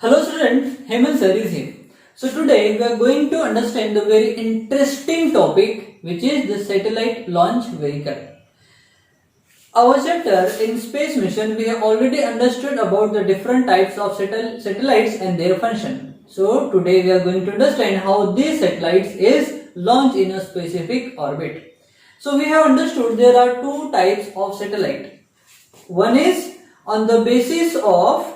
Hello student, Hemant sir is here. So today we are going to understand the very interesting topic which is the satellite launch vehicle. Our chapter in space mission we have already understood about the different types of satellites and their function. So today we are going to understand how these satellites is launched in a specific orbit. So we have understood there are two types of satellite. One is on the basis of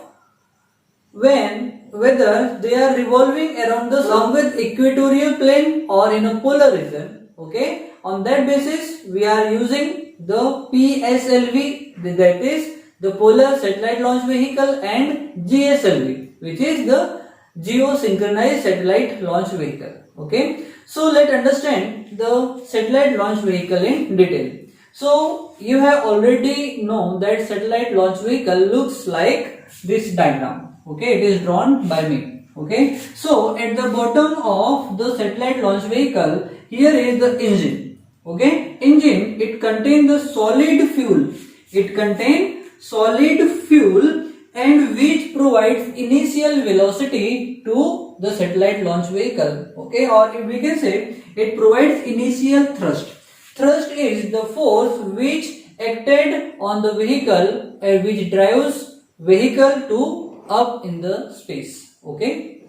whether they are revolving around the sun with equatorial plane or in a polar region. Okay, on that basis we are using the PSLV, that is the Polar Satellite Launch Vehicle, and GSLV, which is the Geosynchronized Satellite Launch Vehicle. Okay, so let's understand the satellite launch vehicle in detail. So you have already known that satellite launch vehicle looks like this diagram. Okay, it is drawn by me. Okay, so at the bottom of the satellite launch vehicle, here is the engine. Okay, engine, it contains the solid fuel. It contains solid fuel and which provides initial velocity to the satellite launch vehicle. Okay, or we can say it provides initial thrust. Thrust is the force which acted on the vehicle and which drives vehicle to up in the space. Okay,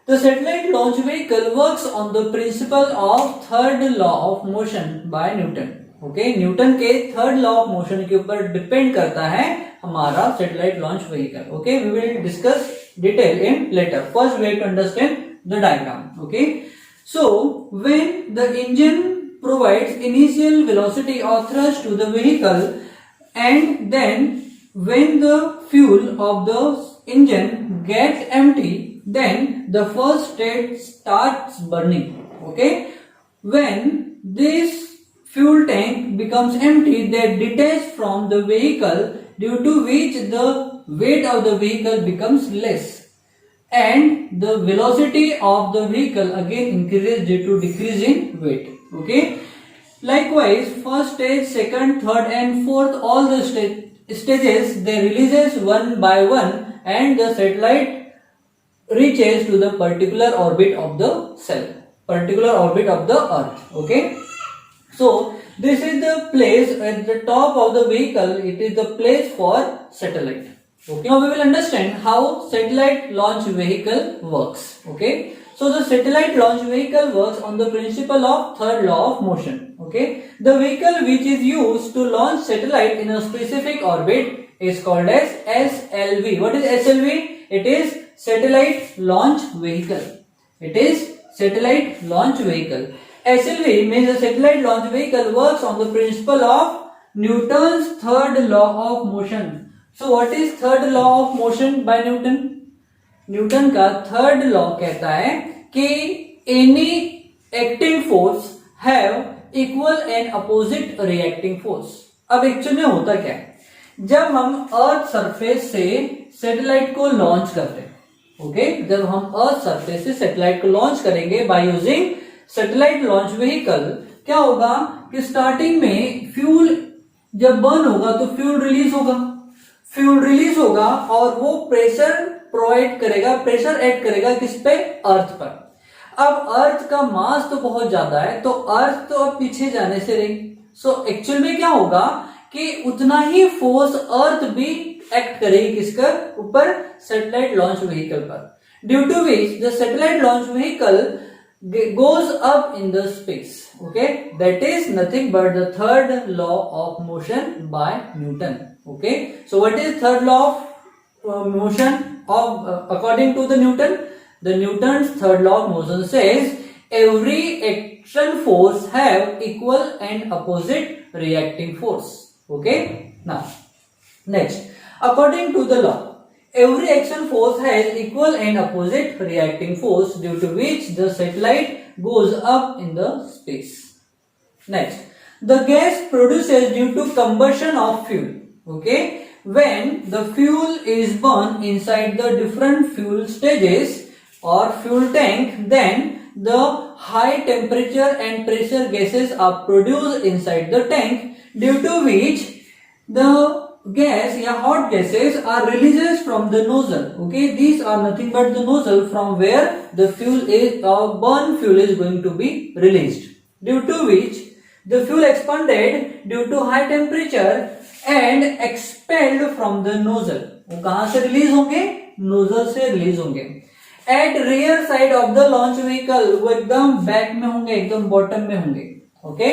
the satellite launch vehicle works on the principle of third law of motion by Newton. Okay, Newton के third law of motion के ऊपर depend करता है हमारा satellite launch vehicle. Okay, we will discuss detail in later. First we have to understand the diagram. Okay, so when the engine provides initial velocity or thrust to the vehicle, and then when the fuel of the engine gets empty, then the first state starts burning. Okay, when this fuel tank becomes empty, they detach from the vehicle, due to which the weight of the vehicle becomes less and the velocity of the vehicle again increases due to decrease in weight. Okay, likewise first stage, second, third and fourth, all the stages they releases one by one and the satellite reaches to the particular orbit of the particular orbit of the earth. Okay, so this is the place at the top of the vehicle. It is the place for satellite. Okay, now we will understand how satellite launch vehicle works. Okay, so the satellite launch vehicle works on the principle of third law of motion. Okay, the vehicle which is used to launch satellite in a specific orbit is called as SLV. What is SLV? It is satellite launch vehicle. It is satellite launch vehicle. SLV means the satellite launch vehicle works on the principle of Newton's third law of motion. So what is third law of motion by Newton? Newton का third law कहता है कि any acting force have equal and opposite reacting force. अब actually में होता क्या है, जब हम अर्थ सरफेस से सैटेलाइट को लॉन्च करते हैं. ओके, जब हम अर्थ सरफेस से सैटेलाइट को लॉन्च करेंगे by using satellite launch vehicle, क्या होगा कि स्टार्टिंग में फ्यूल जब बर्न होगा तो फ्यूल रिलीज होगा और वो प्रेशर प्रोवाइड करेगा, प्रेशर ऐड करेगा किस पे, अर्थ पर. अब अर्थ का मास तो बहुत ज्यादा है तो अर्थ तो अब पीछे जाने से रही. सो एक्चुअल में क्या होगा कि उतना ही फोर्स अर्थ भी एक्ट करेगी किसका ऊपर, सैटेलाइट लॉन्च व्हीकल पर, due to which the satellite launch vehicle goes up in the space. Okay, that is nothing but the third law of motion by Newton. Okay, so what is third law of motion of according to the Newton? The Newton's third law of motion says every action force have equal and opposite reacting force. Okay, now next, according to the law, every action force has equal and opposite reacting force, due to which the satellite goes up in the space. Next, the gas produces due to combustion of fuel. Okay, when the fuel is burned inside the different fuel stages or fuel tank, then the high temperature and pressure gases are produced inside the tank, due to which the gas या hot gases are releases from the nozzle. Okay, these are nothing but the nozzle from where the fuel is burn fuel is going to be released, due to which the fuel expanded due to high temperature and expelled from the nozzle. वो कहां से release होंगे? Nozzle से release होंगे. At rear side of the launch vehicle, वो एकदम back में होंगे, एकदम बॉटम में होंगे. Okay,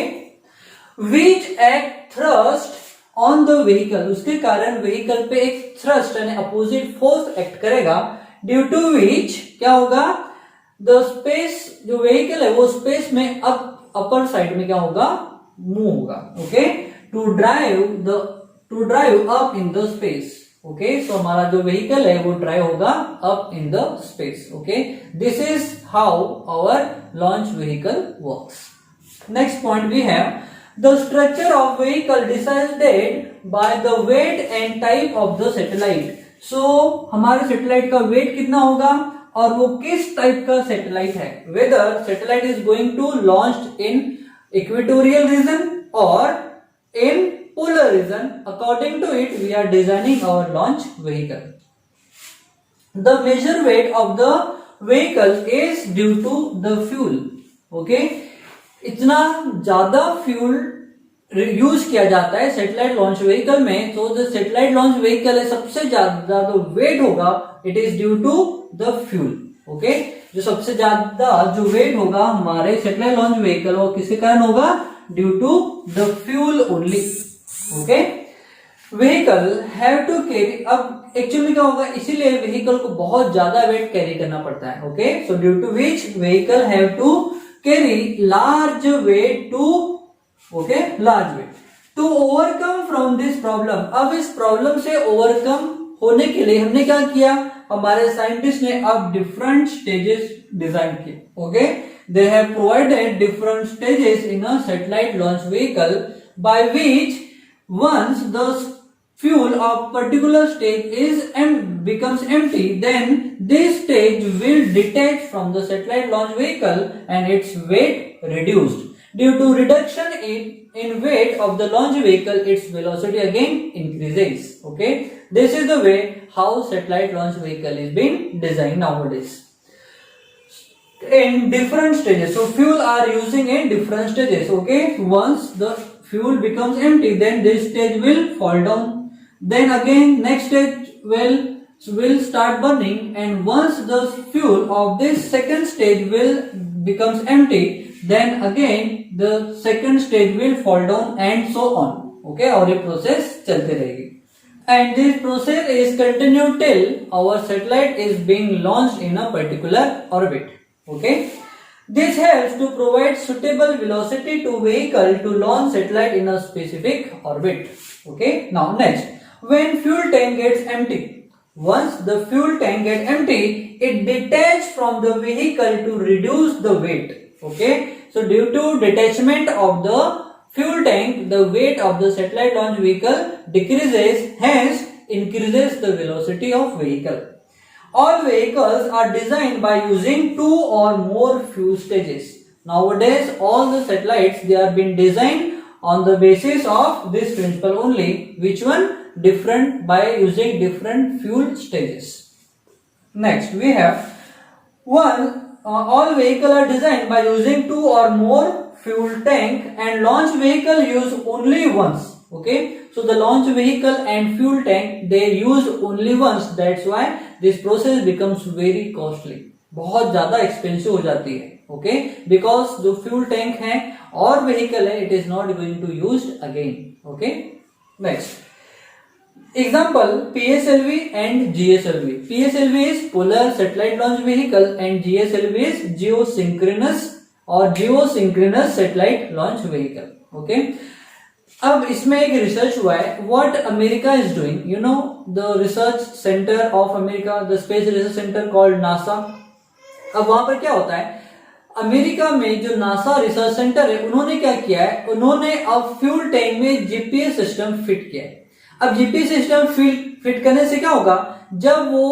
which act thrust on the vehicle, उसके कारण व्हीकल पे एक थ्रस्ट यानी अपोजिट फोर्स एक्ट करेगा, ड्यू टू विच क्या होगा? द स्पेस, जो व्हीकल है वो स्पेस में अपर साइड में क्या होगा? मूव होगा. Okay, to drive up in the space. Okay, so हमारा जो व्हीकल है वो ड्राइव होगा up in the space. Okay, this is how our launch vehicle works. Next point we have the structure of vehicle decided by the weight and type of the satellite. So हमारे satellite का wait कितना होगा और वो किस type का satellite है. whether satellite is going to launched in equatorial region or in polar region, according to it we are designing our launch vehicle. The measure weight of the vehicle is due to the fuel. Okay, इतना ज्यादा fuel use किया जाता है satellite launch vehicle में, तो जो satellite launch vehicle है सबसे ज्यादा जो वेट होगा it is due to the fuel. Okay, जो सबसे ज्यादा जो वेट होगा हमारे सैटेलाइट लॉन्च व्हीकल वो किसके कारण होगा? Due to the fuel only. Okay, vehicle have to carry, अब एक्चुअली क्या होगा, इसीलिए व्हीकल को बहुत ज्यादा वेट कैरी करना पड़ता है. Okay, so due to which vehicle have to carry large weight to large weight to overcome from this problem. अब इस प्रॉब्लम से ओवरकम होने के लिए हमने क्या किया? हमारे साइंटिस्ट ने अब डिफरेंट स्टेजेस डिजाइन किए. Okay, they have provided different stages in a satellite launch vehicle by which once the fuel of particular stage is becomes empty, then this stage will detach from the satellite launch vehicle and its weight reduced. Due to reduction in weight of the launch vehicle, its velocity again increases. Okay, this is the way how satellite launch vehicle is being designed nowadays. In different stages, so fuel are using in different stages. Okay, once the fuel becomes empty, then this stage will fall down. Then again next stage will start burning, and once the fuel of this second stage will becomes empty, then again the second stage will fall down and so on. Okay, और ये process चलते रहेगी, and this process is continued till our satellite is being launched in a particular orbit. Okay, this helps to provide suitable velocity to vehicle to launch satellite in a specific orbit. Okay, now next, when fuel tank gets empty, once the fuel tank gets empty, it detaches from the vehicle to reduce the weight. Okay, so due to detachment of the fuel tank, the weight of the satellite launch vehicle decreases, hence increases the velocity of vehicle. All vehicles are designed by using two or more fuel stages. Nowadays all the satellites they are being designed on the basis of this principle only. Which one? Different, by using different fuel stages. Next we have one, all vehicles are designed by using two or more fuel tank, and launch vehicle use only once. Okay, so the launch vehicle and fuel tank they use only once. That's why this process becomes very costly, बहुत ज्यादा expensive हो जाती है. Okay, because जो fuel tank है और vehicle है it is not going to use again. Okay, next example, PSLV and GSLV. PSLV is polar satellite launch vehicle and GSLV is geosynchronous satellite launch vehicle. Okay, अब इसमें एक research हुआ है. What America is doing, you know the research centre of America, the space research centre called NASA. अब वहां पर क्या होता है, अमेरिका में जो नासा रिसर्च सेंटर है उन्होंने क्या किया है, उन्होंने अब फ्यूल टैंक में जीपीएस सिस्टम फिट किया है. अब जीपीएस सिस्टम फिट करने से क्या होगा, जब वो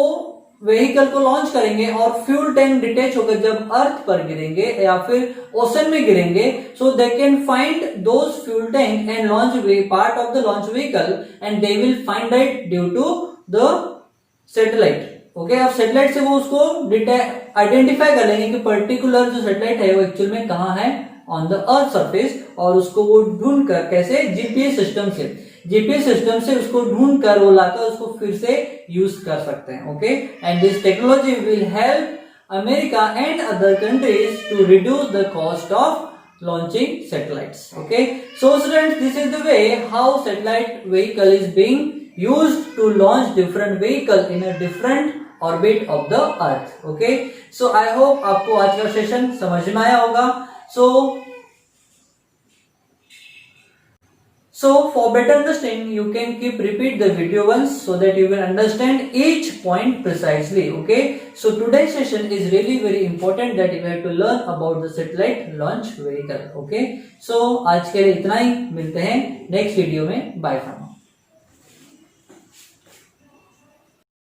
व्हीकल को लॉन्च करेंगे और फ्यूल टैंक डिटेच होकर जब अर्थ पर गिरेंगे या फिर ओशन में गिरेंगे, so they can find those fuel tank and launch part of the launch vehicle and they will find it due to the satellite. Okay, अब सैटेलाइट से वो उसको आइडेंटिफाई कर लेंगे कि पर्टिकुलर जो सैटेलाइट है वो एक्चुअल में कहाँ है, ऑन द अर्थ सरफेस, और उसको वो ढूंढ कर, कैसे, जीपीएस सिस्टम से उसको ढूंढ कर वो लाकर उसको फिर से यूज कर सकते हैं। Okay, and this technology will help America and other countries to reduce the cost of launching satellites. Okay, so students, this is the way how satellite vehicle is being used to launch different vehicle in a different orbit of the earth. Okay, so I hope आपको आज का session समझ में आया होगा। So for better understanding, you can keep repeat the video once so that you will understand each point precisely. Okay, so today's session is really very important that you have to learn about the satellite launch vehicle. Okay, so आज के लिए इतना ही, मिलते हैं next video में, bye from.